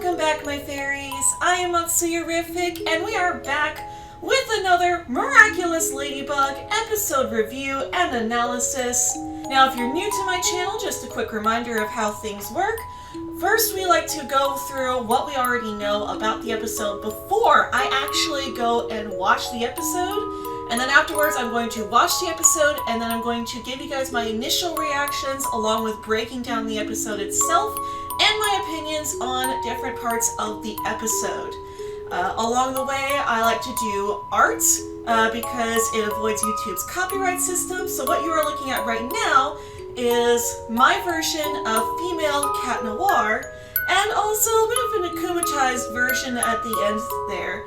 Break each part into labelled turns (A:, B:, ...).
A: Welcome back, my fairies. I am Matsuyorific, and we are back with another Miraculous Ladybug episode review and analysis. Now, if you're new to my channel, just a quick reminder of how things work. First, we like to go through what we already know about the episode before I actually go and watch the episode. And then afterwards, I'm going to watch the episode, and then I'm going to give you guys my initial reactions along with breaking down the episode itself and my opinions on different parts of the episode. Along the way, I like to do art because it avoids YouTube's copyright system. So what you are looking at right now is my version of Female Cat Noir, and also a bit of an akumatized version at the end there.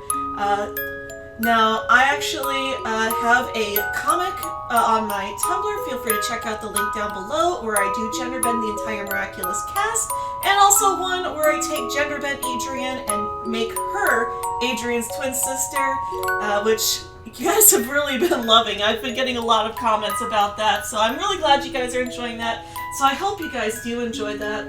A: Now, I actually have a comic on my Tumblr. Feel free to check out the link down below, where I do gender bend the entire Miraculous cast, and also one where I take gender bend Adrian and make her Adrian's twin sister, which you guys have really been loving. I've been getting a lot of comments about that, so I'm really glad you guys are enjoying that. So I hope you guys do enjoy that.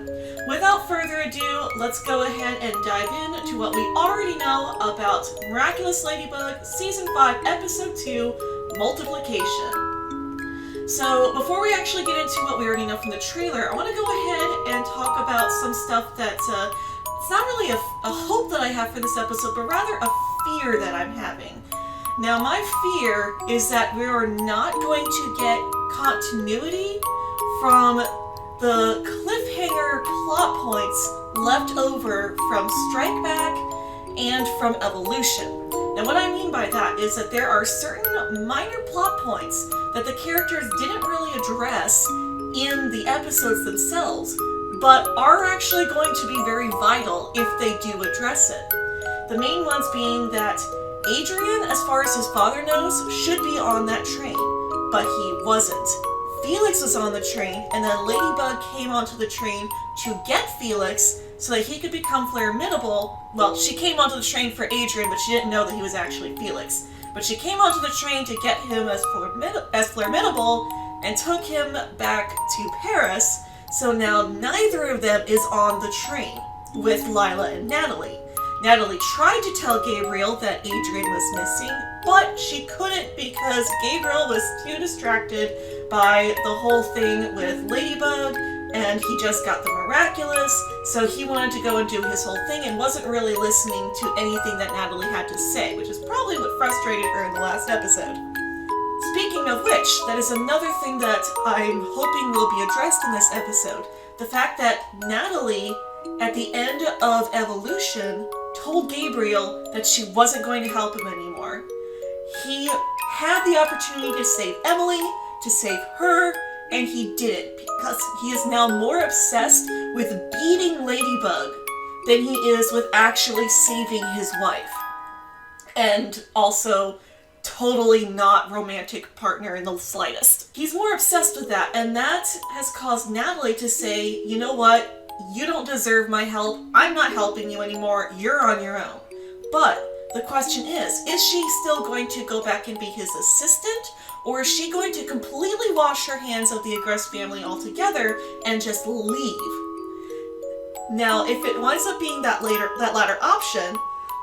A: Without further ado, let's go ahead and dive into what we already know about Miraculous Ladybug Season 5, Episode 2, Multiplication. So before we actually get into what we already know from the trailer, I want to go ahead and talk about some stuff that it's not really a hope that I have for this episode, but rather a fear that I'm having. Now, my fear is that we are not going to get continuity from the cliffhanger plot points left over from Strike Back and from Evolution. Now, what I mean by that is that there are certain minor plot points that the characters didn't really address in the episodes themselves, but are actually going to be very vital if they do address it. The main ones being that Adrian, as far as his father knows, should be on that train, but he wasn't. Felix was on the train, and then Ladybug came onto the train to get Felix so that he could become Flare-Amittable. Well, she came onto the train for Adrian, but she didn't know that he was actually Felix. But she came onto the train to get him as Flare-Amittable and took him back to Paris, so now neither of them is on the train with Lila and Natalie. Natalie tried to tell Gabriel that Adrian was missing, but she couldn't because Gabriel was too distracted by the whole thing with Ladybug, and he just got the Miraculous, so he wanted to go and do his whole thing and wasn't really listening to anything that Natalie had to say, which is probably what frustrated her in the last episode. Speaking of which, that is another thing that I'm hoping will be addressed in this episode. The fact that Natalie, at the end of Evolution, told Gabriel that she wasn't going to help him anymore. He had the opportunity to save Emily, to save her, and he didn't, because he is now more obsessed with beating Ladybug than he is with actually saving his wife. And also, totally not romantic partner in the slightest. He's more obsessed with that, and that has caused Natalie to say, you know what? You don't deserve my help. I'm not helping you anymore. You're on your own. But the question is she still going to go back and be his assistant, or is she going to completely wash her hands of the Agreste family altogether and just leave? Now, if it winds up being that latter option,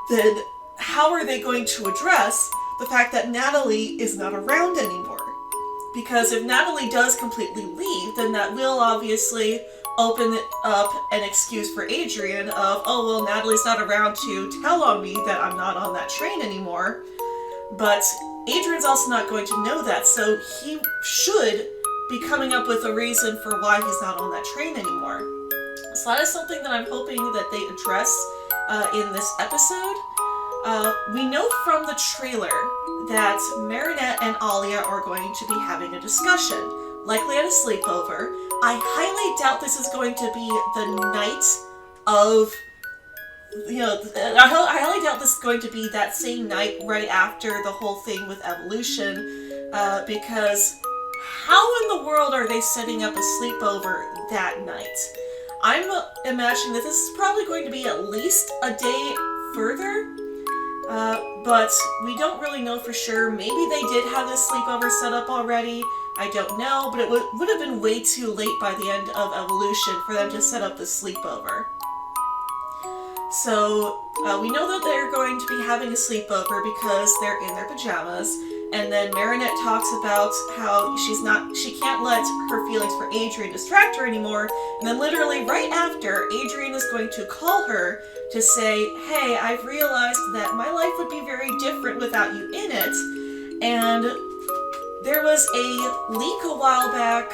A: then how are they going to address the fact that Natalie is not around anymore? Because if Natalie does completely leave, then that will obviously open up an excuse for Adrian of, oh, well, Natalie's not around to tell on me that I'm not on that train anymore. But Adrian's also not going to know that, so he should be coming up with a reason for why he's not on that train anymore. So that is something that I'm hoping that they address in this episode. We know from the trailer that Marinette and Alia are going to be having a discussion, likely at a sleepover. I highly doubt this is going to be the night of, I highly doubt this is going to be that same night right after the whole thing with Evolution, because how in the world are they setting up a sleepover that night? I'm imagining that this is probably going to be at least a day further, but we don't really know for sure. Maybe they did have this sleepover set up already. I don't know, but it would have been way too late by the end of Evolution for them to set up this sleepover. So we know that they're going to be having a sleepover because they're in their pajamas. And then Marinette talks about how she can't let her feelings for Adrien distract her anymore. And then literally right after, Adrien is going to call her to say, hey, I've realized that my life would be very different without you in it. And there was a leak a while back,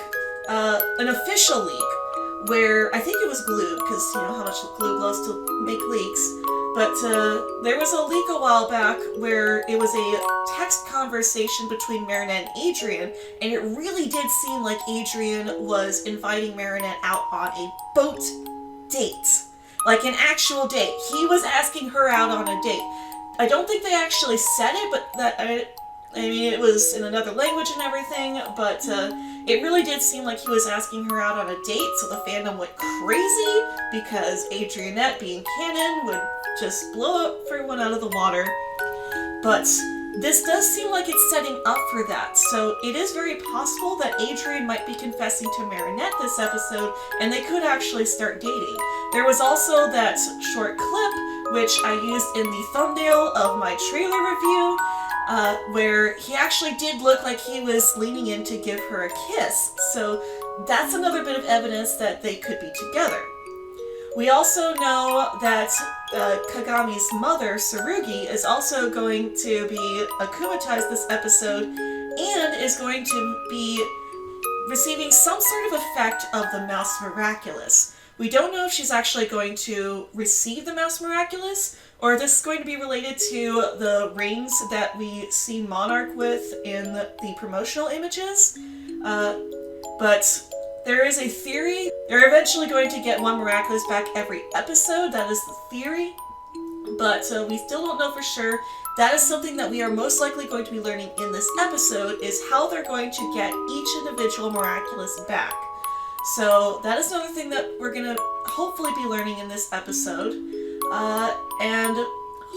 A: an official leak, where I think it was glue, because you know how much glue loves to make leaks. But there was a leak a while back where it was a text conversation between Marinette and Adrien, and it really did seem like Adrien was inviting Marinette out on a boat date. Like an actual date. He was asking her out on a date. I don't think they actually said it, but I mean, it was in another language and everything, but it really did seem like he was asking her out on a date, so the fandom went crazy because Adrianette, being canon, would just blow everyone out of the water. But this does seem like it's setting up for that, so it is very possible that Adrien might be confessing to Marinette this episode, and they could actually start dating. There was also that short clip, which I used in the thumbnail of my trailer review, where he actually did look like he was leaning in to give her a kiss, so that's another bit of evidence that they could be together. We also know that Kagami's mother, Tsurugi, is also going to be akumatized this episode and is going to be receiving some sort of effect of the Mouse Miraculous. We don't know if she's actually going to receive the Mouse Miraculous, or this is going to be related to the rings that we see Monarch with in the promotional images. But there is a theory. They're eventually going to get one Miraculous back every episode. That is the theory. But we still don't know for sure. That is something that we are most likely going to be learning in this episode, is how they're going to get each individual Miraculous back. So that is another thing that we're going to hopefully be learning in this episode. And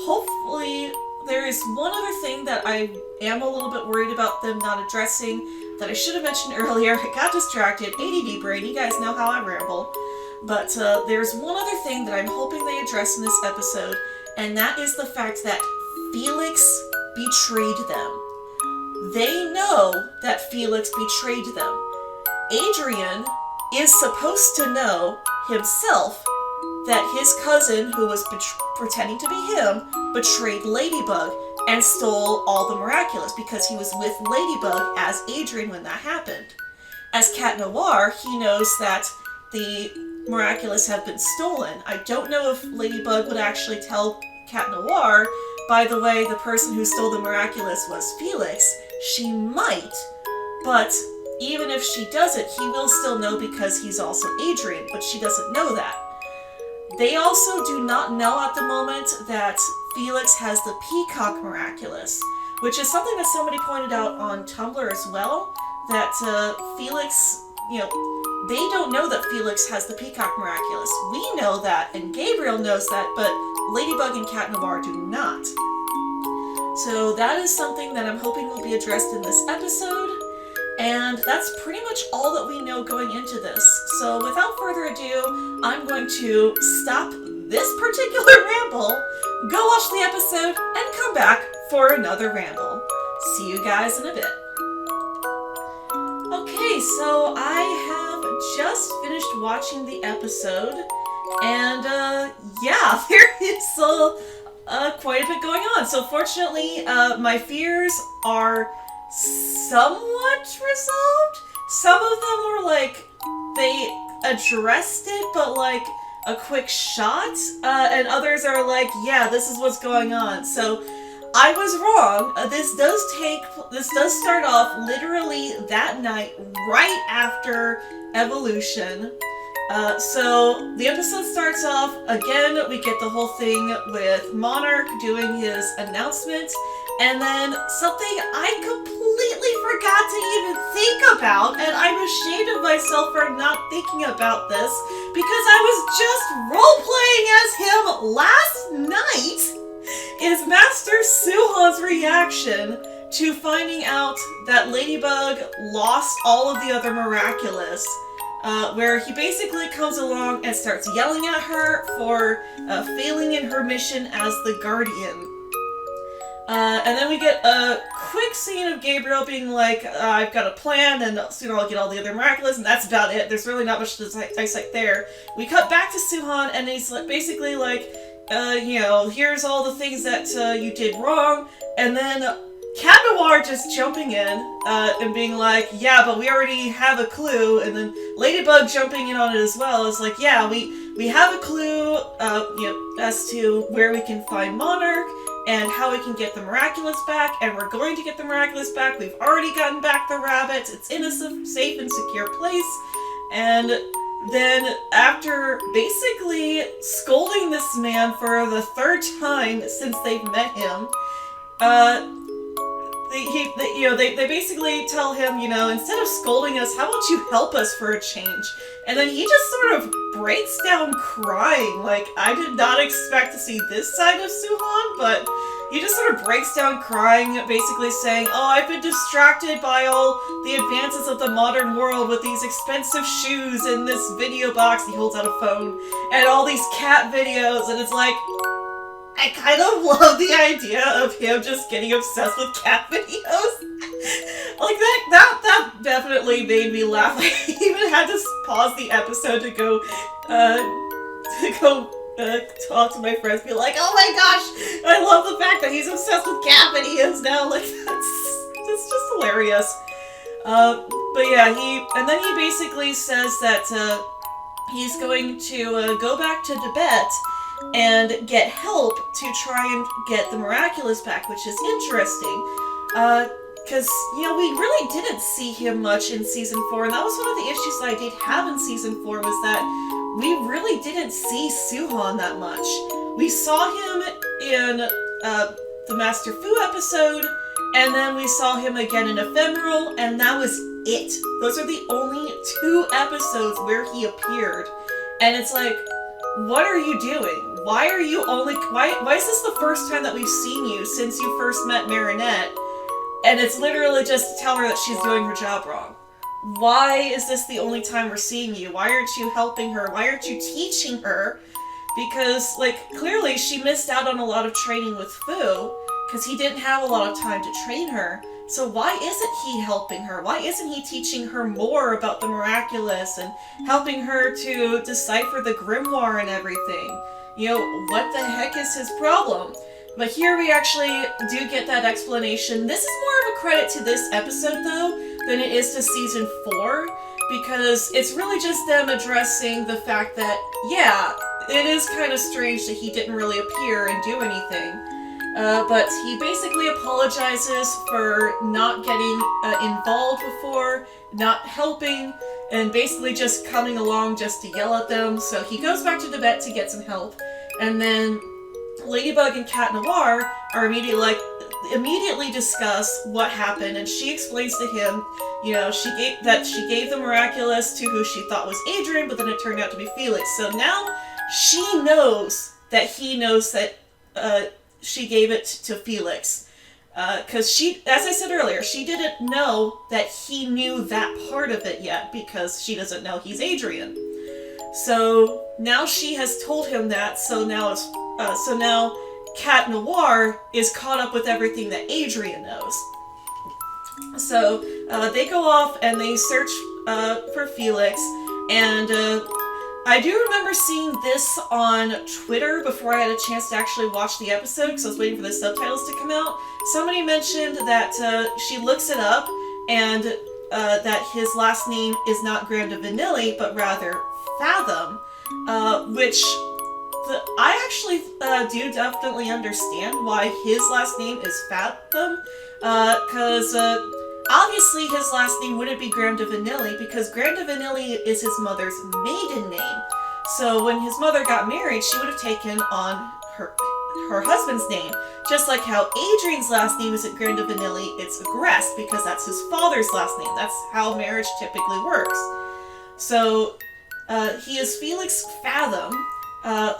A: hopefully there is one other thing that I am a little bit worried about them not addressing that I should have mentioned earlier. I got distracted. ADD brain, you guys know how I ramble. But there's one other thing that I'm hoping they address in this episode, and that is the fact that Felix betrayed them. They know that Felix betrayed them. Adrien is supposed to know himself that his cousin, who was pretending to be him, betrayed Ladybug and stole all the Miraculous because he was with Ladybug as Adrien when that happened. As Cat Noir, he knows that the Miraculous have been stolen. I don't know if Ladybug would actually tell Cat Noir, by the way, the person who stole the Miraculous was Felix. She might, but even if she doesn't, he will still know because he's also Adrien, but she doesn't know that. They also do not know at the moment that Felix has the Peacock Miraculous, which is something that somebody pointed out on Tumblr as well, that Felix, they don't know that Felix has the Peacock Miraculous. We know that, and Gabriel knows that, but Ladybug and Cat Noir do not. So that is something that I'm hoping will be addressed in this episode. And that's pretty much all that we know going into this. So without further ado, I'm going to stop this particular ramble, go watch the episode, and come back for another ramble. See you guys in a bit. Okay, so I have just finished watching the episode, and yeah, there is quite a bit going on. So fortunately, my fears are somewhat resolved. Some of them were like, they addressed it, but like a quick shot, and others are like, yeah, this is what's going on. So I was wrong. This does start off literally that night, right after Evolution. So the episode starts off, again, we get the whole thing with Monarch doing his announcement, and then something I completely forgot to even think about, and I'm ashamed of myself for not thinking about this, because I was just role-playing as him last night, is Master Suhan's reaction to finding out that Ladybug lost all of the other Miraculous where he basically comes along and starts yelling at her for failing in her mission as the Guardian. And then we get a quick scene of Gabriel being like, I've got a plan, and soon I'll get all the other Miraculous, and that's about it. There's really not much to dissect there. We cut back to Suhan, and he's basically like, here's all the things that you did wrong, and then Cat Noir just jumping in and being like, yeah, but we already have a clue, and then Ladybug jumping in on it as well. It's like, yeah, we have a clue as to where we can find Monarch, and how we can get the Miraculous back, and we're going to get the Miraculous back. We've already gotten back the rabbits. It's in a safe and secure place. And then after basically scolding this man for the third time since they've met him, they basically tell him, instead of scolding us, how about you help us for a change? And then he just sort of breaks down crying. Like, I did not expect to see this side of Suhan, but he just sort of breaks down crying, basically saying, oh, I've been distracted by all the advances of the modern world with these expensive shoes and this video box, he holds out a phone, and all these cat videos, and it's like, I kind of love the idea of him just getting obsessed with cat videos. Like, that definitely made me laugh. I even had to pause the episode to go talk to my friends, be like, oh my gosh, I love the fact that he's obsessed with cat videos now. Like, it's just hilarious. But yeah, he basically says that he's going to go back to Tibet and get help to try and get the Miraculous back, which is interesting. Because, we really didn't see him much in Season 4, and that was one of the issues that I did have in Season 4, was that we really didn't see Suhan that much. We saw him in the Master Fu episode, and then we saw him again in Ephemeral, and that was it. Those are the only 2 episodes where he appeared. And it's like, what are you doing? Why is this the first time that we've seen you since you first met Marinette? And it's literally just to tell her that she's doing her job wrong. Why is this the only time we're seeing you? Why aren't you helping her? Why aren't you teaching her? Because, clearly she missed out on a lot of training with Fu, because he didn't have a lot of time to train her. So why isn't he helping her? Why isn't he teaching her more about the Miraculous and helping her to decipher the grimoire and everything? What the heck is his problem? But here we actually do get that explanation. This is more of a credit to this episode, though, than it is to Season 4, because it's really just them addressing the fact that, yeah, it is kind of strange that he didn't really appear and do anything. But he basically apologizes for not getting involved before, not helping, and basically just coming along just to yell at them. So he goes back to Tibet to get some help, and then Ladybug and Cat Noir are immediately discuss what happened, and she explains to him, she gave the Miraculous to who she thought was Adrian, but then it turned out to be Felix. So now she knows that he knows that she gave it to Felix. Because as I said earlier, she didn't know that he knew that part of it yet, because she doesn't know he's Adrian. So now she has told him that, so now Cat Noir is caught up with everything that Adrian knows. So they go off and they search for Felix, and I do remember seeing this on Twitter before I had a chance to actually watch the episode, because I was waiting for the subtitles to come out. Somebody mentioned that she looks it up, and that his last name is not Graham de Vanilli, but rather Fathom, which I actually do definitely understand why his last name is Fathom, because obviously his last name wouldn't be Graham de Vanilli, because Graham de Vanilli is his mother's maiden name. So when his mother got married, she would have taken on her husband's name. Just like how Adrian's last name isn't Graham de Vanilli, it's Agreste, because that's his father's last name. That's how marriage typically works. So he is Felix Fathom.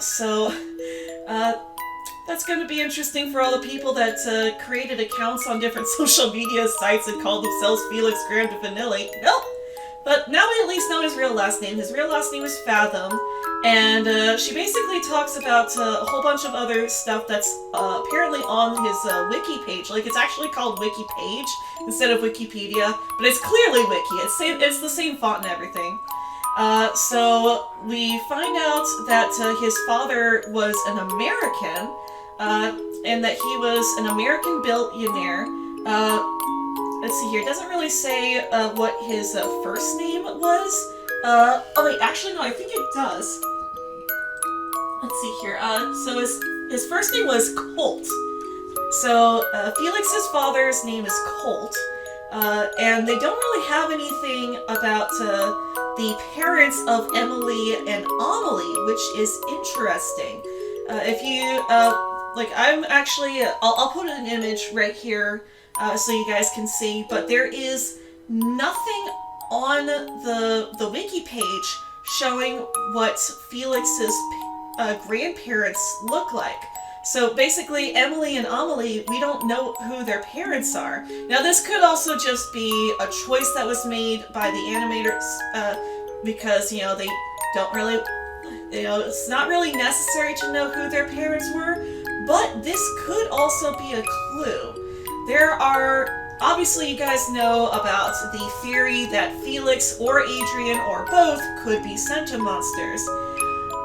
A: So that's going to be interesting for all the people that created accounts on different social media sites and called themselves Felix Graham de Vanilli. Nope. But now we at least know his real last name. His real last name is Fathom. And she basically talks about a whole bunch of other stuff that's apparently on his wiki page. Like, it's actually called Wiki Page instead of Wikipedia, but it's clearly Wiki. It's the same font and everything. So we find out that his father was an American, and that he was an American billionaire. Let's see here. It doesn't really say what his first name was. Oh wait, actually no, I think it does. Let's see here. So his first name was Colt. So Felix's father's name is Colt, and they don't really have anything about the parents of Emily and Amelie, which is interesting. If you like, I'm actually I'll put an image right here so you guys can see, but there is nothing on the wiki page showing what Felix's grandparents look like. So basically, Emily and Amelie, we don't know who their parents are. Now, this could also just be a choice that was made by the animators because, you know, they don't really, you know, it's not really necessary to know who their parents were, but this could also be a clue. There are, obviously you guys know about the theory that Felix or Adrian or both could be Sentimonsters.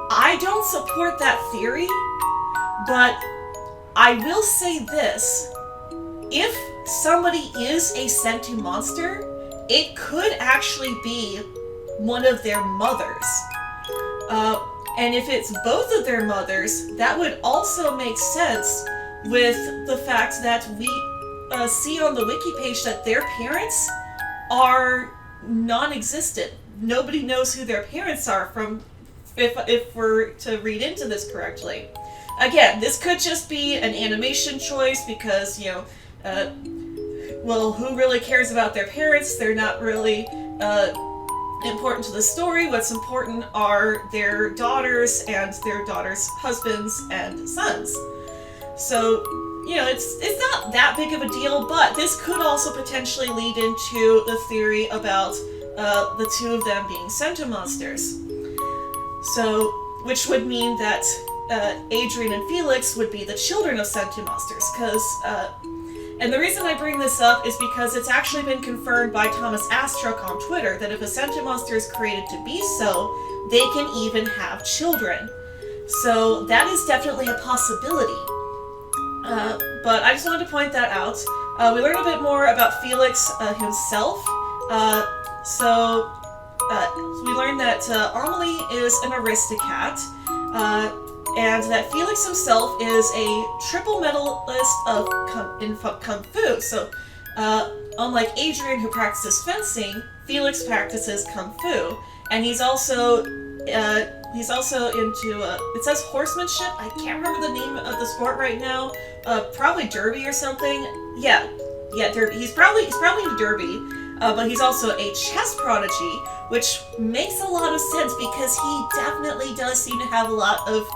A: I don't support that theory, but I will say this. If somebody is a Sentimonster, it could actually be one of their mothers. And if it's both of their mothers, that would also make sense with the fact that we see on the wiki page that their parents are non-existent. Nobody knows who their parents are from, if we're to read into this correctly. Again, this could just be an animation choice because, you know, well, who really cares about their parents? They're not really important to the story. What's important are their daughters and their daughters' husbands and sons. So, you know, it's not that big of a deal, but this could also potentially lead into the theory about the two of them being Sentimonsters. So, which would mean that Adrian and Felix would be the children of Sentimonsters, because and the reason I bring this up is because it's actually been confirmed by Thomas Astruck on Twitter that if a Sentimonster is created to be so, they can even have children. So that is definitely a possibility. But I just wanted to point that out. We learned a bit more about Felix himself. So we learned that Amelie is an Aristocat, and that Felix himself is a triple medalist of Kung Fu. So, unlike Adrian, who practices fencing, Felix practices Kung Fu, and he's also into it says horsemanship. I can't remember the name of the sport right now. Probably derby or something. Yeah, derby. He's probably into derby. But he's also a chess prodigy, which makes a lot of sense because he definitely does seem to have a lot of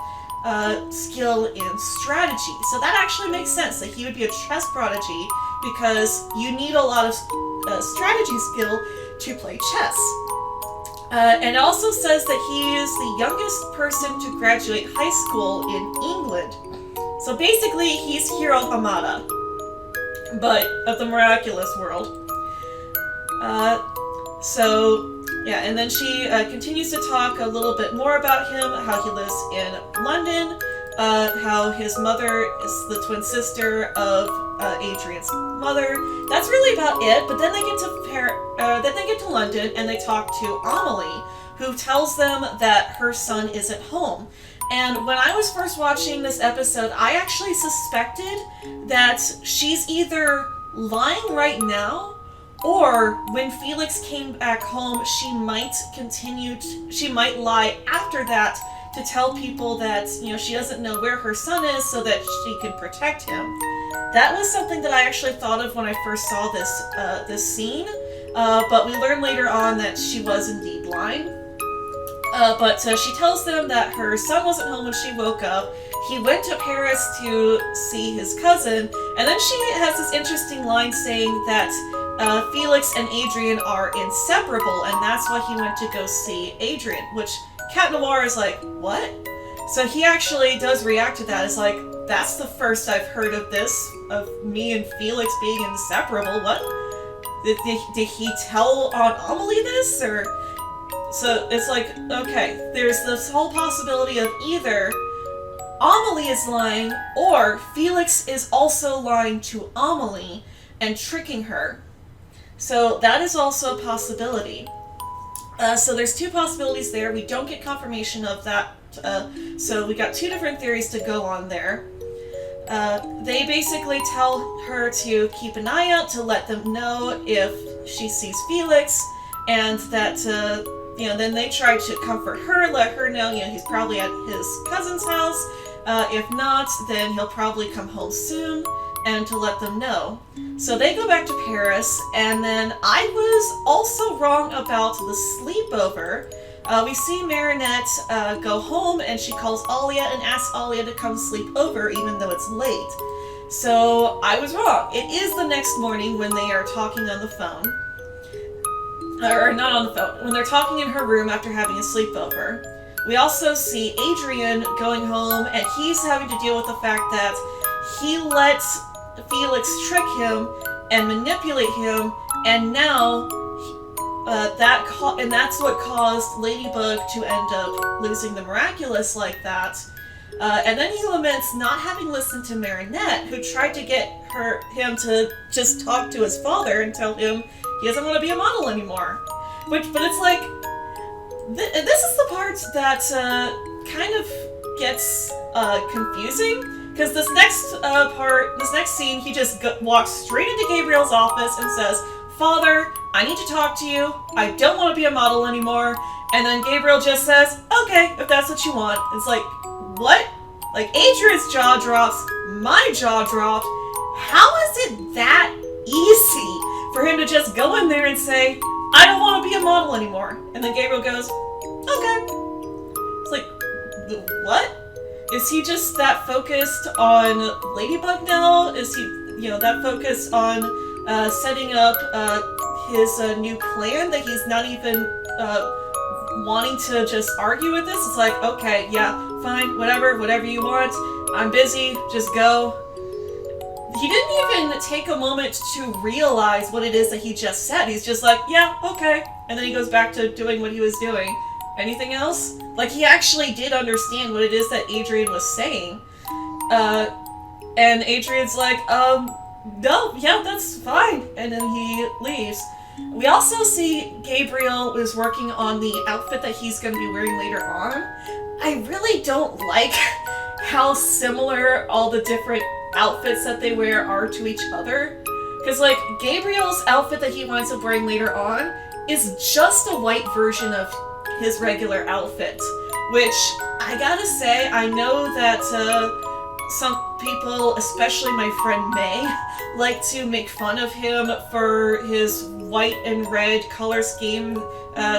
A: skill in strategy. So that actually makes sense that he would be a chess prodigy because you need a lot of strategy skill to play chess. And it also says that he is the youngest person to graduate high school in England. So basically, he's Hiro Hamada, but of the Miraculous world. Yeah, and then she continues to talk a little bit more about him, how he lives in London, how his mother is the twin sister of Adrian's mother. That's really about it. But then they get to London and they talk to Amelie, who tells them that her son isn't home. And when I was first watching this episode, I actually suspected that she's either lying right now, or when Felix came back home, she might lie after that to tell people that, you know, she doesn't know where her son is so that she can protect him. That was something that I actually thought of when I first saw this scene, but we learn later on that she was indeed lying. But she tells them that her son wasn't home when she woke up. He went to Paris to see his cousin, and then she has this interesting line saying that Felix and Adrian are inseparable, and that's why he went to go see Adrian, which Cat Noir is like, what? So he actually does react to that. It's like, that's the first I've heard of this, of me and Felix being inseparable. What? Did he tell Aunt Amelie this? Or so it's like, okay, there's this whole possibility of either Amelie is lying, or Felix is also lying to Amelie and tricking her. So that is also a possibility. So there's two possibilities there. We don't get confirmation of that. So we got two different theories to go on there. They basically tell her to keep an eye out to let them know if she sees Felix, and that, then they try to comfort her, let her know, he's probably at his cousin's house. If not, then he'll probably come home soon, and to let them know. So they go back to Paris, and then I was also wrong about the sleepover. We see Marinette go home, and she calls Alia and asks Alia to come sleep over, even though it's late. So I was wrong. It is the next morning when they are talking on the phone. Or not on the phone, when they're talking in her room after having a sleepover. We also see Adrian going home, and he's having to deal with the fact that he lets Felix trick him and manipulate him, and now that's what caused Ladybug to end up losing the Miraculous like that. And then he laments not having listened to Marinette, who tried to get him to just talk to his father and tell him he doesn't want to be a model anymore. But it's like, this is the part that kind of gets confusing. Because this next scene, he just walks straight into Gabriel's office and says, "Father, I need to talk to you. I don't want to be a model anymore." And then Gabriel just says, "Okay, if that's what you want." It's like, what? Like, Adrian's jaw drops, my jaw dropped. How is it that easy for him to just go in there and say, "I don't want to be a model anymore"? And then Gabriel goes, "Okay." It's like, what? Is he just that focused on Ladybug now? Is he, that focused on setting up his new plan that he's not even wanting to just argue with this? It's like, okay, yeah, fine, whatever you want. I'm busy, just go. He didn't even take a moment to realize what it is that he just said. He's just like, yeah, okay. And then he goes back to doing what he was doing. Anything else? Like, he actually did understand what it is that Adrian was saying. And Adrian's like, no, yeah, that's fine. And then he leaves. We also see Gabriel is working on the outfit that he's going to be wearing later on. I really don't like how similar all the different outfits that they wear are to each other. Because, like, Gabriel's outfit that he winds up wearing later on is just a white version of his regular outfit, which I gotta say, I know that some people, especially my friend May, like to make fun of him for his white and red color scheme.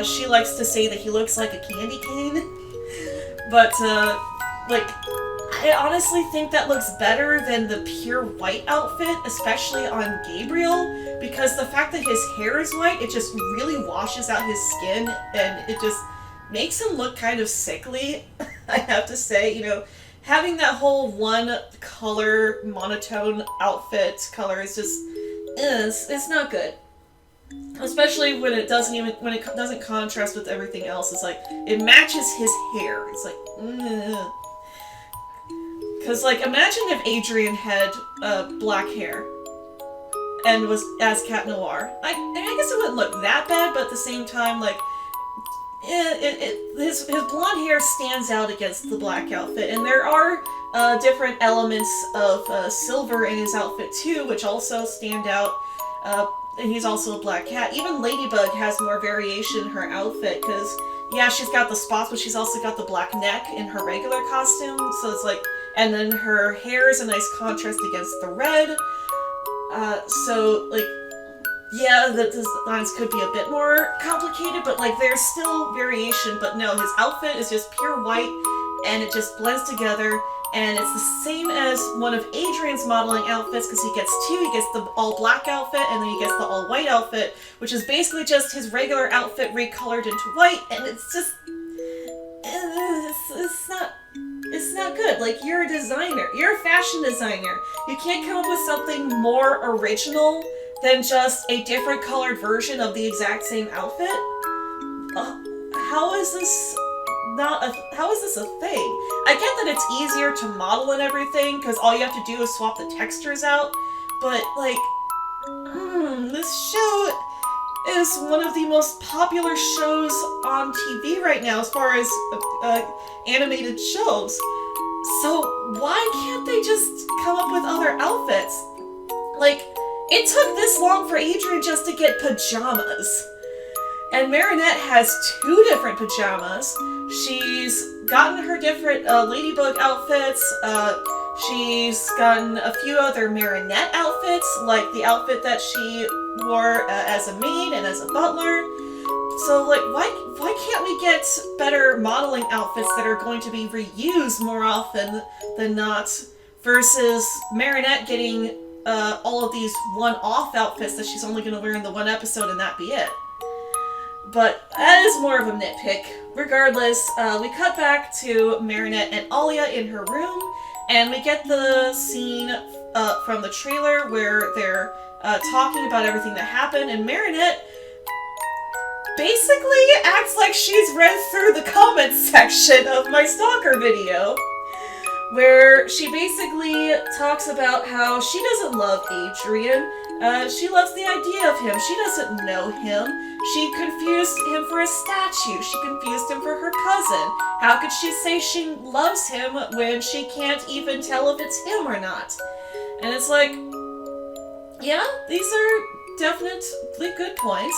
A: She likes to say that he looks like a candy cane, but I honestly think that looks better than the pure white outfit, especially on Gabriel, because the fact that his hair is white, it just really washes out his skin, and it just makes him look kind of sickly, I have to say. Having that whole one color, monotone outfit color is just, it's not good. Especially when it doesn't contrast with everything else. It's like, it matches his hair. It's like, Because, like, imagine if Adrian had black hair and was as Cat Noir. I guess it wouldn't look that bad, but at the same time, like, his blonde hair stands out against the black outfit, and there are different elements of silver in his outfit too, which also stand out. And he's also a black cat. Even Ladybug has more variation in her outfit, because yeah, she's got the spots, but she's also got the black neck in her regular costume. So it's like, and then her hair is a nice contrast against the red. So like, yeah, the designs could be a bit more complicated, but like there's still variation. But no, his outfit is just pure white, and it just blends together. and it's the same as one of Adrian's modeling outfits because he gets two. He gets the all-black outfit, and then he gets the all-white outfit, which is basically just his regular outfit recolored into white, and it's just... It's not good. Like, you're a designer. You're a fashion designer. You can't come up with something more original than just a different colored version of the exact same outfit? How is this a thing? I get that it's easier to model and everything, because all you have to do is swap the textures out, but, like, this show is one of the most popular shows on TV right now as far as animated shows. So why can't they just come up with other outfits? Like, it took this long for Adrian just to get pajamas. And Marinette has two different pajamas. She's gotten her different Ladybug outfits. She's gotten a few other Marinette outfits, like the outfit that she wore as a maid and as a butler. So, like, why can't we get better modeling outfits that are going to be reused more often than not, versus Marinette getting all of these one-off outfits that she's only going to wear in the one episode and that be it. But that is more of a nitpick. Regardless, we cut back to Marinette and Alia in her room, and we get the scene from the trailer where they're talking about everything that happened, and Marinette basically acts like she's read through the comments section of my Stalker video, where she basically talks about how she doesn't love Adrian. She loves the idea of him. She doesn't know him. She confused him for a statue. She confused him for her cousin. How could she say she loves him when she can't even tell if it's him or not? And it's like, yeah, these are definitely good points.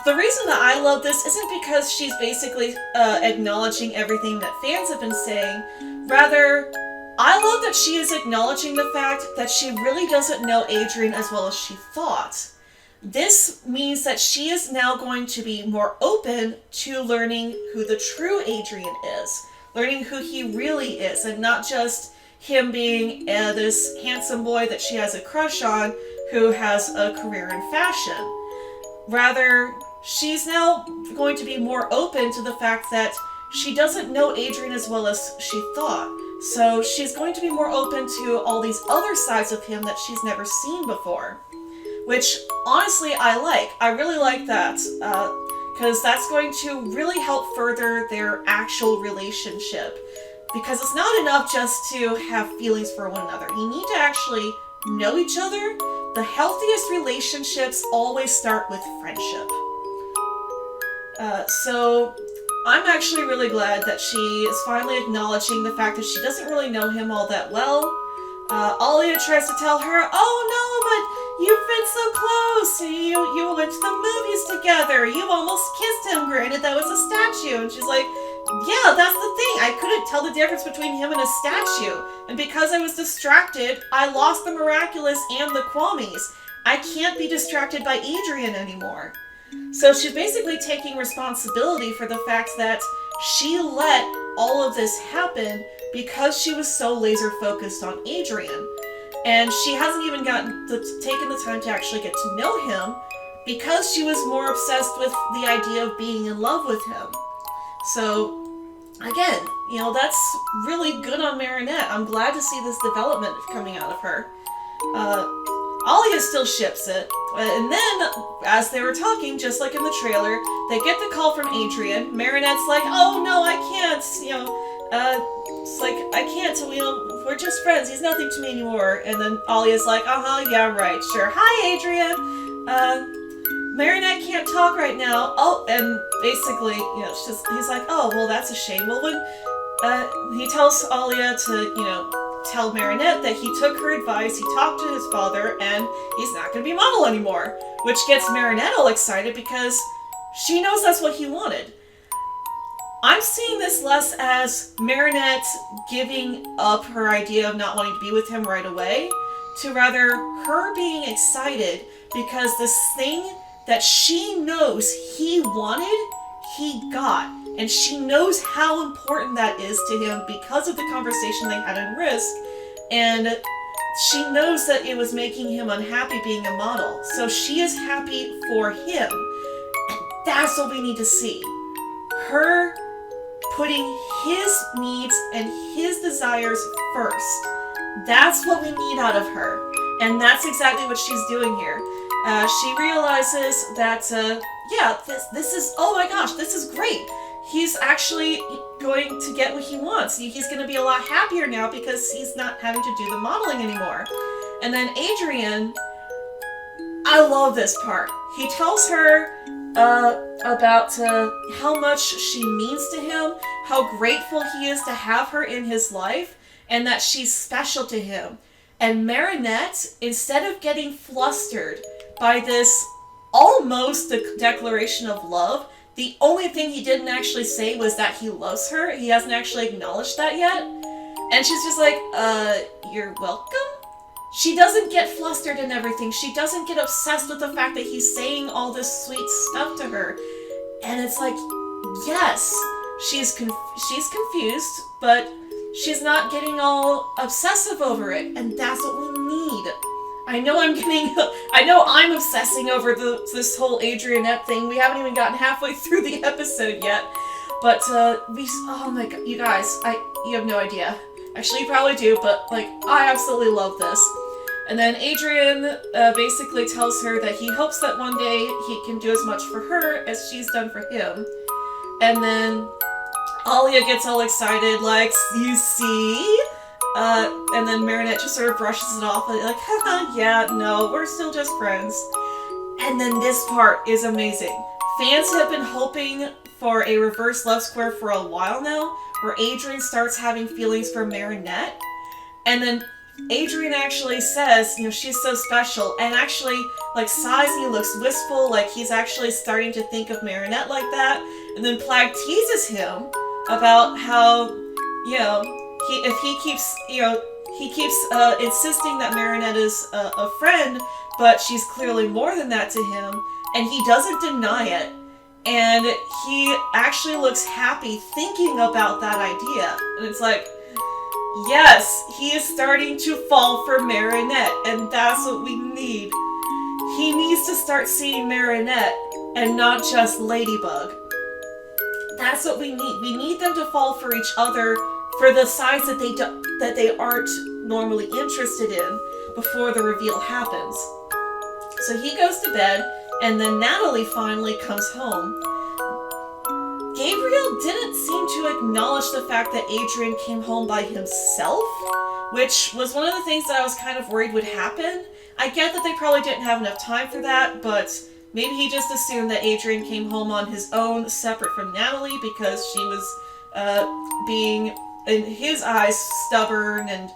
A: The reason that I love this isn't because she's basically acknowledging everything that fans have been saying. Rather, I love that she is acknowledging the fact that she really doesn't know Adrian as well as she thought. This means that she is now going to be more open to learning who the true Adrian is. Learning who he really is, and not just him being this handsome boy that she has a crush on who has a career in fashion. Rather, she's now going to be more open to the fact that she doesn't know Adrian as well as she thought. So she's going to be more open to all these other sides of him that she's never seen before. Which, honestly, I like. I really like that. Because that's going to really help further their actual relationship. Because it's not enough just to have feelings for one another. You need to actually know each other. The healthiest relationships always start with friendship. So I'm actually really glad that she is finally acknowledging the fact that she doesn't really know him all that well. Alia tries to tell her, oh no, but you've been so close. You went to the movies together. You almost kissed him. Granted, that was a statue. And she's like, yeah, that's the thing. I couldn't tell the difference between him and a statue. And because I was distracted, I lost the Miraculous and the Kwamis. I can't be distracted by Adrian anymore. So she's basically taking responsibility for the fact that she let all of this happen because she was so laser focused on Adrian. And she hasn't even taken the time to actually get to know him because she was more obsessed with the idea of being in love with him. So, again, that's really good on Marinette. I'm glad to see this development coming out of her. Alia still ships it. And then, as they were talking, just like in the trailer, they get the call from Adrian. Marinette's like, oh no, I can't, it's like, I can't, we're just friends, he's nothing to me anymore. And then Alia's like, yeah, right, sure. Hi, Adrian. Marinette can't talk right now. Oh, and basically, he's like, oh, well, that's a shame. Well, when, he tells Alia to, tell Marinette that he took her advice, he talked to his father, and he's not going to be model anymore. Which gets Marinette all excited because she knows that's what he wanted. I'm seeing this less as Marinette giving up her idea of not wanting to be with him right away, to rather her being excited because this thing that she knows he wanted, he got. And she knows how important that is to him because of the conversation they had in Risk. And she knows that it was making him unhappy being a model. So she is happy for him. And that's what we need to see. Her putting his needs and his desires first. That's what we need out of her. And that's exactly what she's doing here. She realizes that, this is, oh my gosh, this is great. He's actually going to get what he wants. He's going to be a lot happier now because he's not having to do the modeling anymore. And then Adrian, I love this part. He tells her about how much she means to him, how grateful he is to have her in his life, and that she's special to him. And Marinette, instead of getting flustered by this almost declaration of love, the only thing he didn't actually say was that he loves her. He hasn't actually acknowledged that yet. And she's just like, you're welcome? She doesn't get flustered and everything. She doesn't get obsessed with the fact that he's saying all this sweet stuff to her. And it's like, yes, she's confused, but she's not getting all obsessive over it. And that's what we need. I know I'm obsessing over this whole Adrianette thing. We haven't even gotten halfway through the episode yet. But, oh my god, you guys, you have no idea. Actually, you probably do, but, I absolutely love this. And then Adrian basically tells her that he hopes that one day he can do as much for her as she's done for him. And then Alia gets all excited, like, you see? And then Marinette just sort of brushes it off, like, haha, yeah, no, we're still just friends. And then this part is amazing. Fans have been hoping for a reverse love square for a while now, where Adrian starts having feelings for Marinette. And then Adrian actually says, she's so special, and actually, sighs and he looks wistful, like he's actually starting to think of Marinette like that. And then Plag teases him about how, he keeps insisting that Marinette is a friend, but she's clearly more than that to him, and he doesn't deny it. And he actually looks happy thinking about that idea. And it's like, yes, he is starting to fall for Marinette, and that's what we need. He needs to start seeing Marinette and not just Ladybug. That's what we need. We need them to fall for each other for the sides that they aren't normally interested in before the reveal happens. So he goes to bed, and then Natalie finally comes home. Gabriel didn't seem to acknowledge the fact that Adrian came home by himself, which was one of the things that I was kind of worried would happen. I get that they probably didn't have enough time for that, but maybe he just assumed that Adrian came home on his own, separate from Natalie, because she was being, in his eyes, stubborn and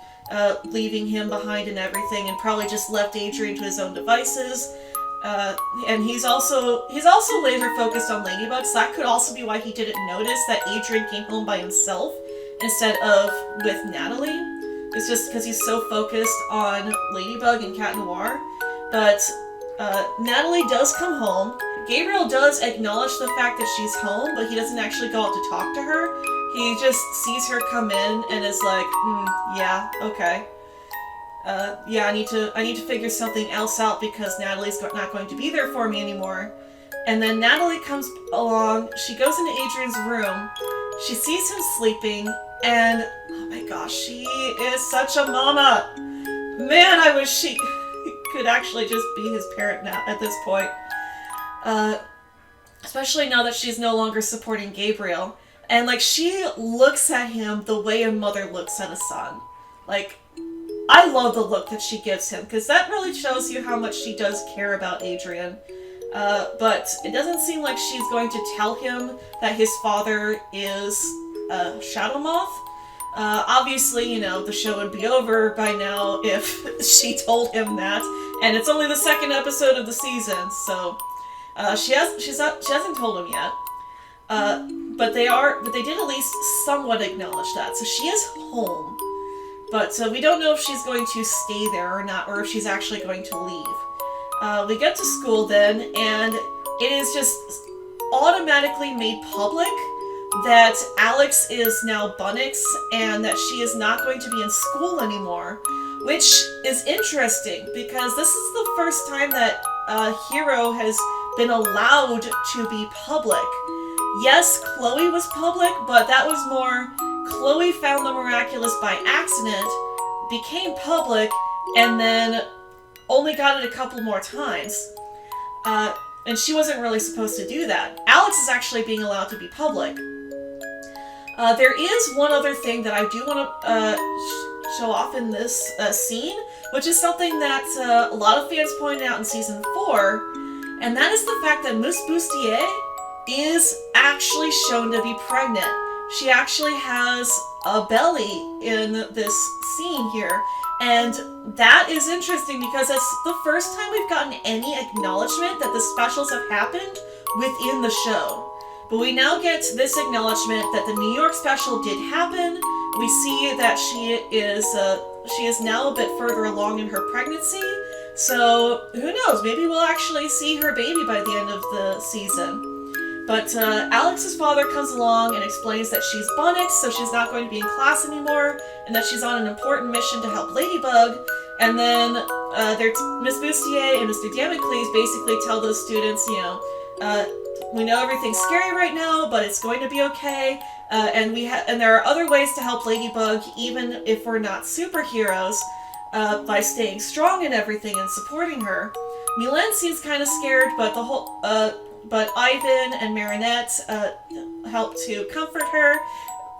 A: leaving him behind and everything, and probably just left Adrian to his own devices. And he's also laser focused on Ladybug, so that could also be why he didn't notice that Adrian came home by himself instead of with Natalie. It's just because he's so focused on Ladybug and Cat Noir. But Natalie does come home. Gabriel does acknowledge the fact that she's home, but he doesn't actually go out to talk to her. He just sees her come in and is like, yeah, okay. I need to figure something else out because Natalie's not going to be there for me anymore. And then Natalie comes along, she goes into Adrian's room, she sees him sleeping, and oh my gosh, she is such a mama! Man, I wish she could actually just be his parent now at this point. Especially now that she's no longer supporting Gabriel. And she looks at him the way a mother looks at a son. I love the look that she gives him, because that really shows you how much she does care about Adrian. But it doesn't seem like she's going to tell him that his father is Shadow Moth. Obviously, the show would be over by now if she told him that, and it's only the second episode of the season, so she hasn't told him yet. But they did at least somewhat acknowledge that. So she is home. But we don't know if she's going to stay there or not, or if she's actually going to leave. We get to school then, and it is just automatically made public that Alex is now Bunnix and that she is not going to be in school anymore, which is interesting because this is the first time that Hero has been allowed to be public. Yes, Chloe was public, but that was more Chloe found the Miraculous by accident, became public, and then only got it a couple more times. And she wasn't really supposed to do that. Alex is actually being allowed to be public. There is one other thing that I do want to show off in this scene, which is something that a lot of fans pointed out in Season 4, and that is the fact that Miss Bustier is actually shown to be pregnant. She actually has a belly in this scene here, and that is interesting because it's the first time we've gotten any acknowledgement that the specials have happened within the show. But we now get this acknowledgement that the New York special did happen. We see that she is now a bit further along in her pregnancy. So who knows? Maybe we'll actually see her baby by the end of the season. But Alex's father comes along and explains that she's Bunnix, so she's not going to be in class anymore, and that she's on an important mission to help Ladybug. And then Miss Bustier and Mr. Damocles basically tell those students, we know everything's scary right now, but it's going to be okay. And there are other ways to help Ladybug, even if we're not superheroes, by staying strong and everything and supporting her. Milan seems kind of scared, but but Ivan and Marinette help to comfort her.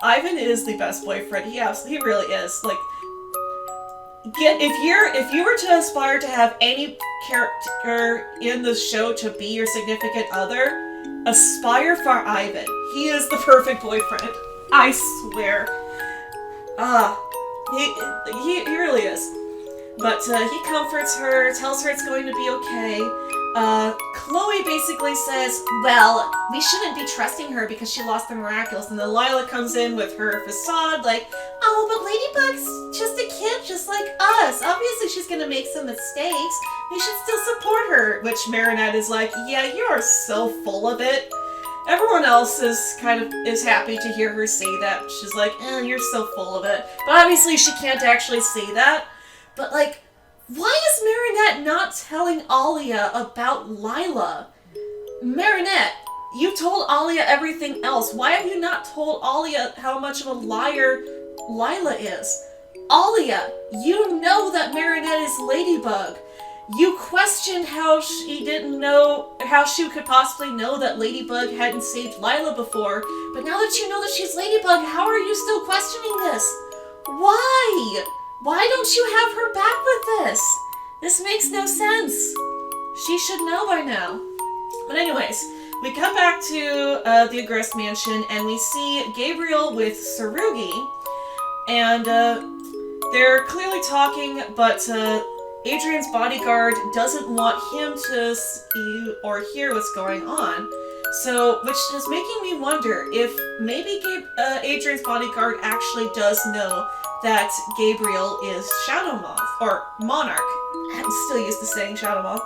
A: Ivan is the best boyfriend. He really is. Like, if you were to aspire to have any character in the show to be your significant other, aspire for Ivan. He is the perfect boyfriend. I swear. He really is. But he comforts her, tells her it's going to be okay. Chloe basically says, well, we shouldn't be trusting her because she lost the Miraculous. And then Lila comes in with her facade like, oh, but Ladybug's just a kid just like us. Obviously she's going to make some mistakes. We should still support her. Which Marinette is like, yeah, you are so full of it. Everyone else is happy to hear her say that. She's like, you're so full of it. But obviously she can't actually say that. But like, why is Marinette not telling Alia about Lila? Marinette, you told Alia everything else. Why have you not told Alia how much of a liar Lila is? Alia, you know that Marinette is Ladybug. You questioned how she could possibly know that Ladybug hadn't saved Lila before, but now that you know that she's Ladybug, how are you still questioning this? Why? Why don't you have her back with this? This makes no sense. She should know by now. But anyways, we come back to the Agrest mansion and we see Gabriel with Tsurugi. And they're clearly talking, but Adrian's bodyguard doesn't want him to see or hear what's going on. So, which is making me wonder if maybe Adrian's bodyguard actually does know that Gabriel is Shadow Moth, or Monarch. I'm still used to saying Shadow Moth.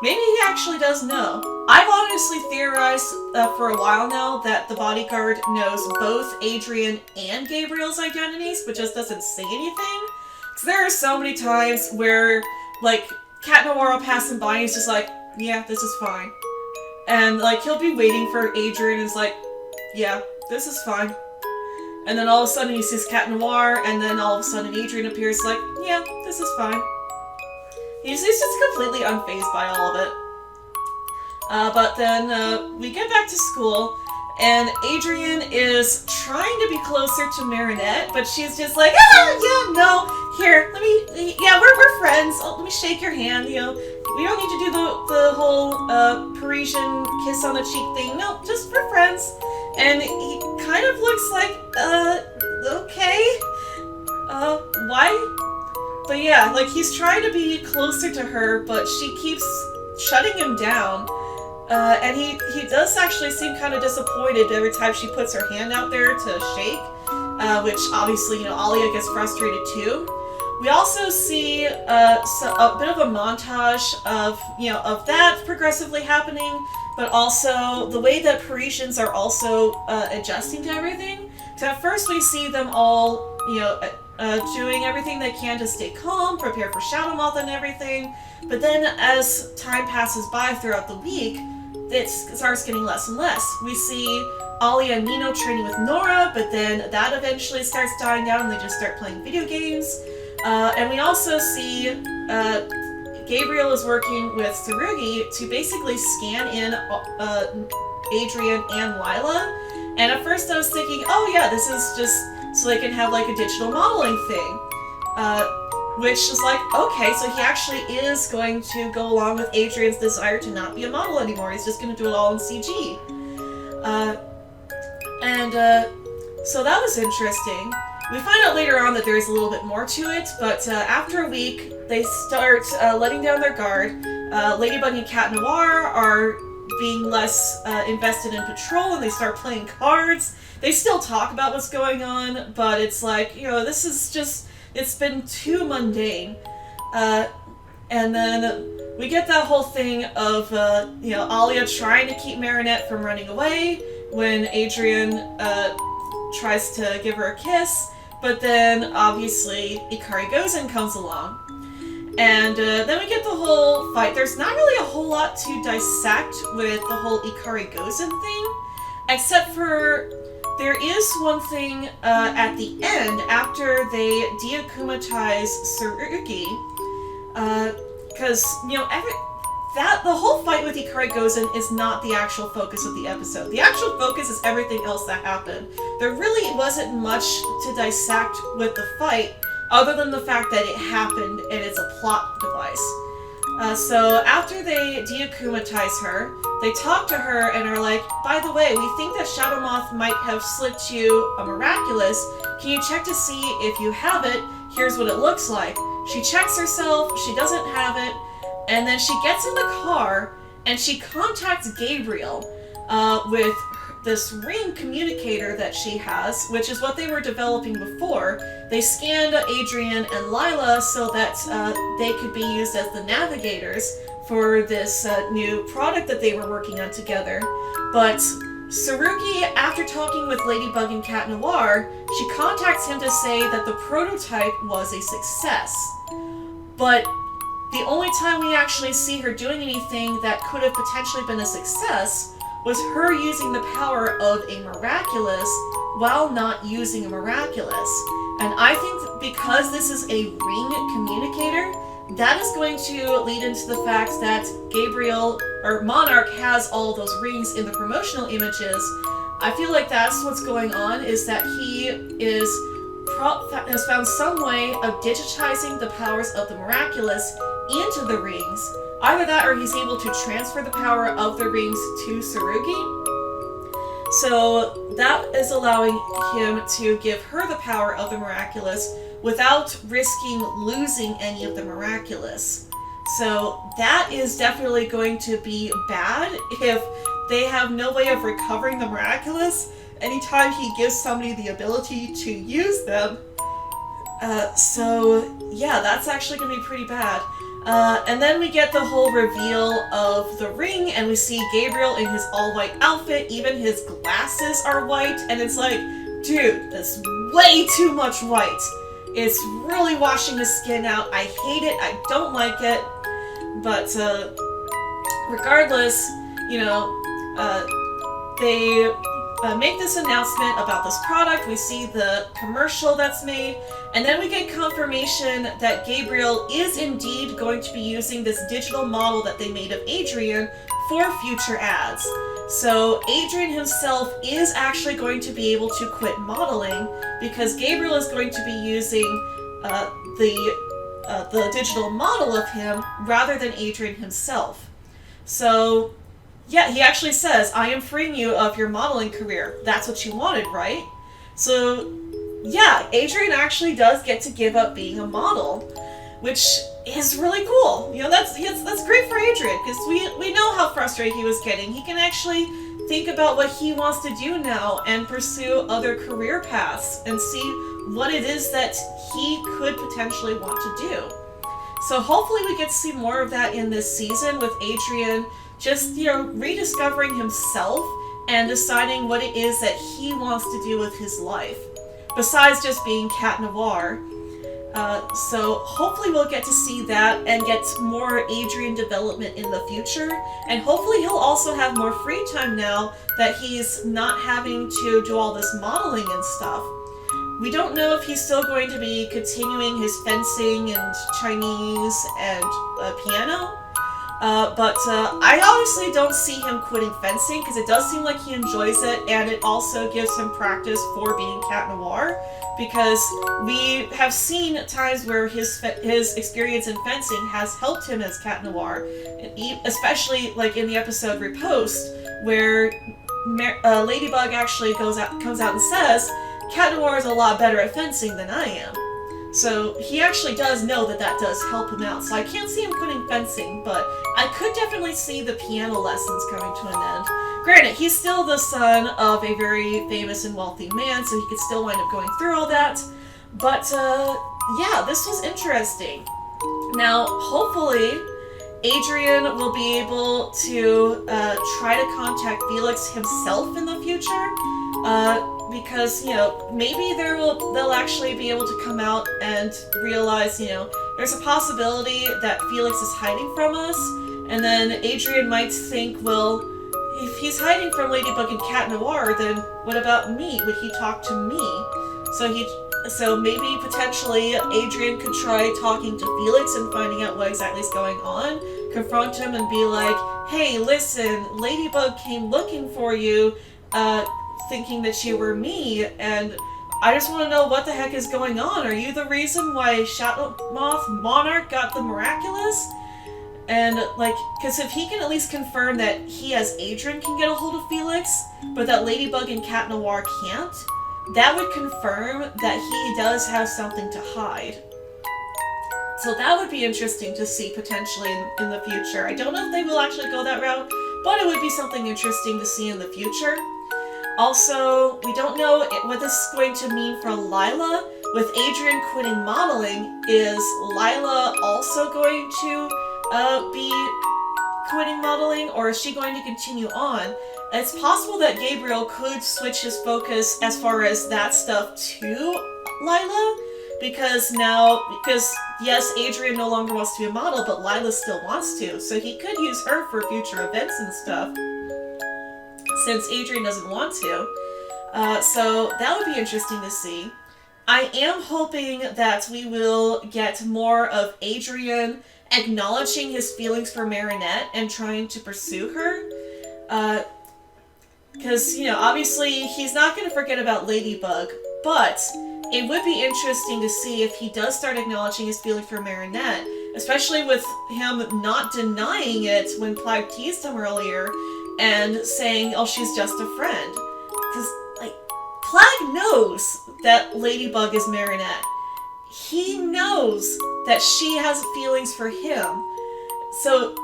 A: Maybe he actually does know. I've honestly theorized for a while now that the bodyguard knows both Adrian and Gabriel's identities, but just doesn't say anything. Because there are so many times where, like, Cat Noir will pass him by and he's just like, yeah, this is fine. And, like, he'll be waiting for Adrian and he's like, yeah, this is fine. And then all of a sudden he sees Cat Noir, and then all of a sudden Adrian appears like, yeah, this is fine. He's just completely unfazed by all of it. But then we get back to school, and Adrian is trying to be closer to Marinette, but she's just like, yeah, no, here, we're friends. Oh, let me shake your hand, we don't need to do the whole Parisian kiss on the cheek thing. No, just we're friends. And he kind of looks like, okay, why? But yeah, like, he's trying to be closer to her, but she keeps shutting him down. And he does actually seem kind of disappointed every time she puts her hand out there to shake, which obviously, Alia gets frustrated too. We also see a bit of a montage of, of that progressively happening, but also the way that Parisians are also adjusting to everything. So at first we see them all, doing everything they can to stay calm, prepare for Shadow Moth and everything. But then as time passes by throughout the week, it starts getting less and less. We see Ollie and Nino training with Nora, but then that eventually starts dying down and they just start playing video games. And we also see Gabriel is working with Tsurugi to basically scan in Adrian and Lila. And at first I was thinking, oh yeah, this is just so they can have like a digital modeling thing. Which is like, okay, so he actually is going to go along with Adrian's desire to not be a model anymore. He's just going to do it all in CG. So that was interesting. We find out later on that there is a little bit more to it, but after a week, they start letting down their guard. Ladybug and Cat Noir are being less invested in patrol, and they start playing cards. They still talk about what's going on, but it's like, this is just, it's been too mundane. And then we get that whole thing of, Alia trying to keep Marinette from running away when Adrian tries to give her a kiss, but then obviously Ikari Gozen comes along. And then we get the whole fight. There's not really a whole lot to dissect with the whole Ikari Gozen thing, except for there is one thing at the end after they deakumatize Tsurugi, because the whole fight with Ikari Gozen is not the actual focus of the episode. The actual focus is everything else that happened. There really wasn't much to dissect with the fight, other than the fact that it happened and it's a plot device. So after they deakumatize her, they talk to her and are like, by the way, we think that Shadow Moth might have slipped you a Miraculous. Can you check to see if you have it? Here's what it looks like. She checks herself, she doesn't have it, and then she gets in the car and she contacts Gabriel with this ring communicator that she has, which is what they were developing before. They scanned Adrian and Lila so that they could be used as the navigators for this new product that they were working on together. But Tsurugi, after talking with Ladybug and Cat Noir, she contacts him to say that the prototype was a success. But the only time we actually see her doing anything that could have potentially been a success was her using the power of a Miraculous while not using a Miraculous. And I think because this is a ring communicator, that is going to lead into the fact that Gabriel, or Monarch, has all those rings in the promotional images. I feel like that's what's going on, is that he has found some way of digitizing the powers of the Miraculous into the rings. Either that or he's able to transfer the power of the rings to Tsurugi. So that is allowing him to give her the power of the Miraculous without risking losing any of the Miraculous. So that is definitely going to be bad if they have no way of recovering the Miraculous anytime he gives somebody the ability to use them. So yeah, that's actually going to be pretty bad. And then we get the whole reveal of the ring, and we see Gabriel in his all-white outfit. Even his glasses are white, and it's like, dude, that's way too much white. It's really washing his skin out. I hate it. I don't like it. But regardless, they make this announcement about this product. We see the commercial that's made, and then we get confirmation that Gabriel is indeed going to be using this digital model that they made of Adrian for future ads. So Adrian himself is actually going to be able to quit modeling because Gabriel is going to be using the digital model of him rather than Adrian himself. So yeah, he actually says, I am freeing you of your modeling career. That's what you wanted, right? So yeah, Adrian actually does get to give up being a model, which is really cool. That's great for Adrian, because we know how frustrated he was getting. He can actually think about what he wants to do now and pursue other career paths and see what it is that he could potentially want to do. So hopefully we get to see more of that in this season, with Adrian just, rediscovering himself and deciding what it is that he wants to do with his life, besides just being Cat Noir. So hopefully we'll get to see that and get more Adrian development in the future. And hopefully he'll also have more free time now that he's not having to do all this modeling and stuff. We don't know if he's still going to be continuing his fencing and Chinese and piano. But I honestly don't see him quitting fencing, because it does seem like he enjoys it, and it also gives him practice for being Cat Noir, because we have seen times where his experience in fencing has helped him as Cat Noir, especially like in the episode Riposte, where Ladybug actually comes out and says, Cat Noir is a lot better at fencing than I am. So he actually does know that that does help him out. So I can't see him quitting fencing, but I could definitely see the piano lessons coming to an end. Granted, he's still the son of a very famous and wealthy man, so he could still wind up going through all that. But yeah, this was interesting. Now, hopefully, Adrian will be able to try to contact Felix himself in the future. Because, maybe they'll actually be able to come out and realize, there's a possibility that Felix is hiding from us, and then Adrian might think, well, if he's hiding from Ladybug and Cat Noir, then what about me? Would he talk to me? So maybe potentially Adrian could try talking to Felix and finding out what exactly is going on, confront him and be like, hey, listen, Ladybug came looking for you, thinking that you were me, and I just want to know what the heck is going on. Are you the reason why Shadow Moth Monarch got the Miraculous? And, because if he can at least confirm that he as Adrian can get a hold of Felix, but that Ladybug and Cat Noir can't, that would confirm that he does have something to hide. So that would be interesting to see potentially in the future. I don't know if they will actually go that route, but it would be something interesting to see in the future. Also, we don't know what this is going to mean for Lila. With Adrian quitting modeling, is Lila also going to be quitting modeling, or is she going to continue on? It's possible that Gabriel could switch his focus as far as that stuff to Lila, because yes, Adrian no longer wants to be a model, but Lila still wants to, so he could use her for future events and stuff, since Adrian doesn't want to. So that would be interesting to see. I am hoping that we will get more of Adrian acknowledging his feelings for Marinette and trying to pursue her. Because, obviously he's not going to forget about Ladybug, but it would be interesting to see if he does start acknowledging his feeling for Marinette, especially with him not denying it when Plague teased him earlier, and saying, oh, she's just a friend. Because, Plague knows that Ladybug is Marinette. He knows that she has feelings for him. So,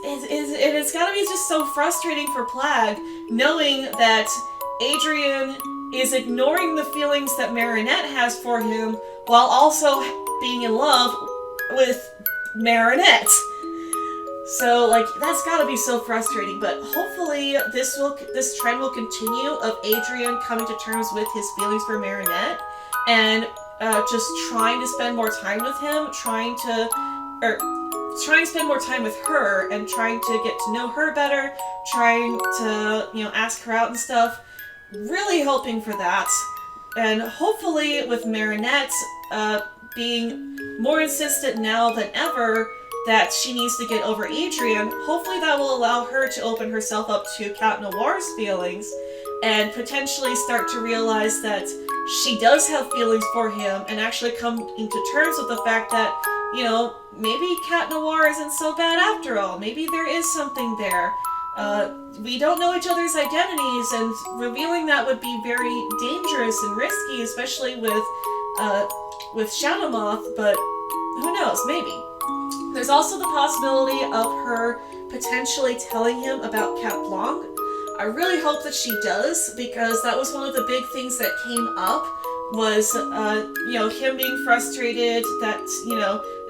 A: it's gotta be just so frustrating for Plague, knowing that Adrian is ignoring the feelings that Marinette has for him, while also being in love with Marinette. So, that's gotta be so frustrating, but hopefully this trend will continue of Adrian coming to terms with his feelings for Marinette, and just trying to spend more time with him, trying to spend more time with her, and trying to get to know her better, trying to, ask her out and stuff. Really hoping for that. And hopefully with Marinette being more insistent now than ever that she needs to get over Adrian, hopefully that will allow her to open herself up to Cat Noir's feelings and potentially start to realize that she does have feelings for him, and actually come into terms with the fact that, maybe Cat Noir isn't so bad after all. Maybe there is something there. We don't know each other's identities, and revealing that would be very dangerous and risky, especially with Shadow Moth, but who knows, maybe. There's also the possibility of her potentially telling him about Cat Blanc. I really hope that she does, because that was one of the big things that came up was, him being frustrated that,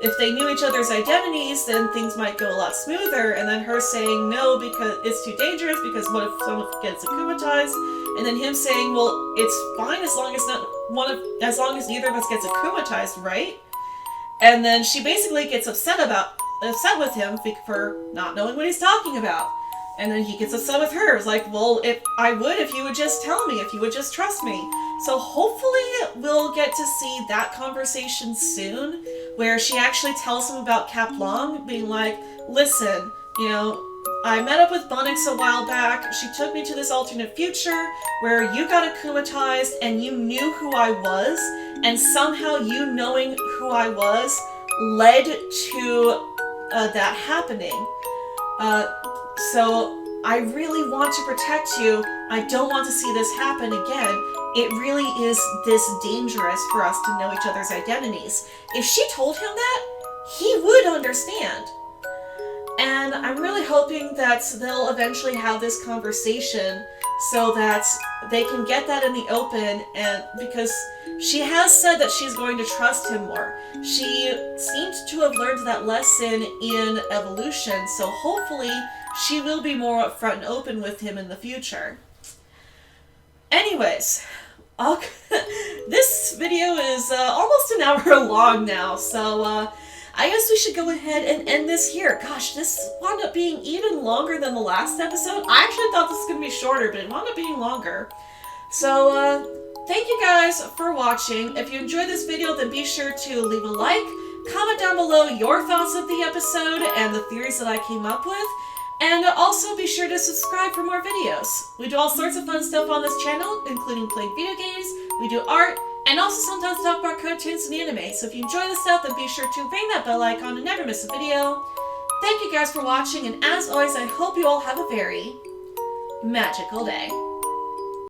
A: if they knew each other's identities, then things might go a lot smoother, and then her saying no because it's too dangerous, because what if someone gets akumatized, and then him saying, well, it's fine as long as neither of us gets akumatized, right? And then she basically gets upset with him for not knowing what he's talking about. And then he gets upset with her. It's like, well, if you would just tell me, if you would just trust me. So hopefully we'll get to see that conversation soon, where she actually tells him about Cap Long, being like, listen, I met up with Bunnix a while back. She took me to this alternate future where you got akumatized and you knew who I was, and somehow you knowing who I was led to that happening. So I really want to protect you. I don't want to see this happen again. It really is this dangerous for us to know each other's identities. If she told him that, he would understand. And I'm really hoping that they'll eventually have this conversation so that they can get that in the open, and because she has said that she's going to trust him more. She seemed to have learned that lesson in Evolution, so hopefully she will be more upfront and open with him in the future. Anyways, this video is almost an hour long now, so I guess we should go ahead and end this here. Gosh, this wound up being even longer than the last episode. I actually thought this was going to be shorter, but it wound up being longer. So, thank you guys for watching. If you enjoyed this video, then be sure to leave a like, comment down below your thoughts of the episode and the theories that I came up with, and also be sure to subscribe for more videos. We do all sorts of fun stuff on this channel, including playing video games, we do art, and also sometimes talk about cartoons and anime. So if you enjoy this stuff, then be sure to ring that bell icon and never miss a video. Thank you guys for watching, and as always, I hope you all have a very magical day.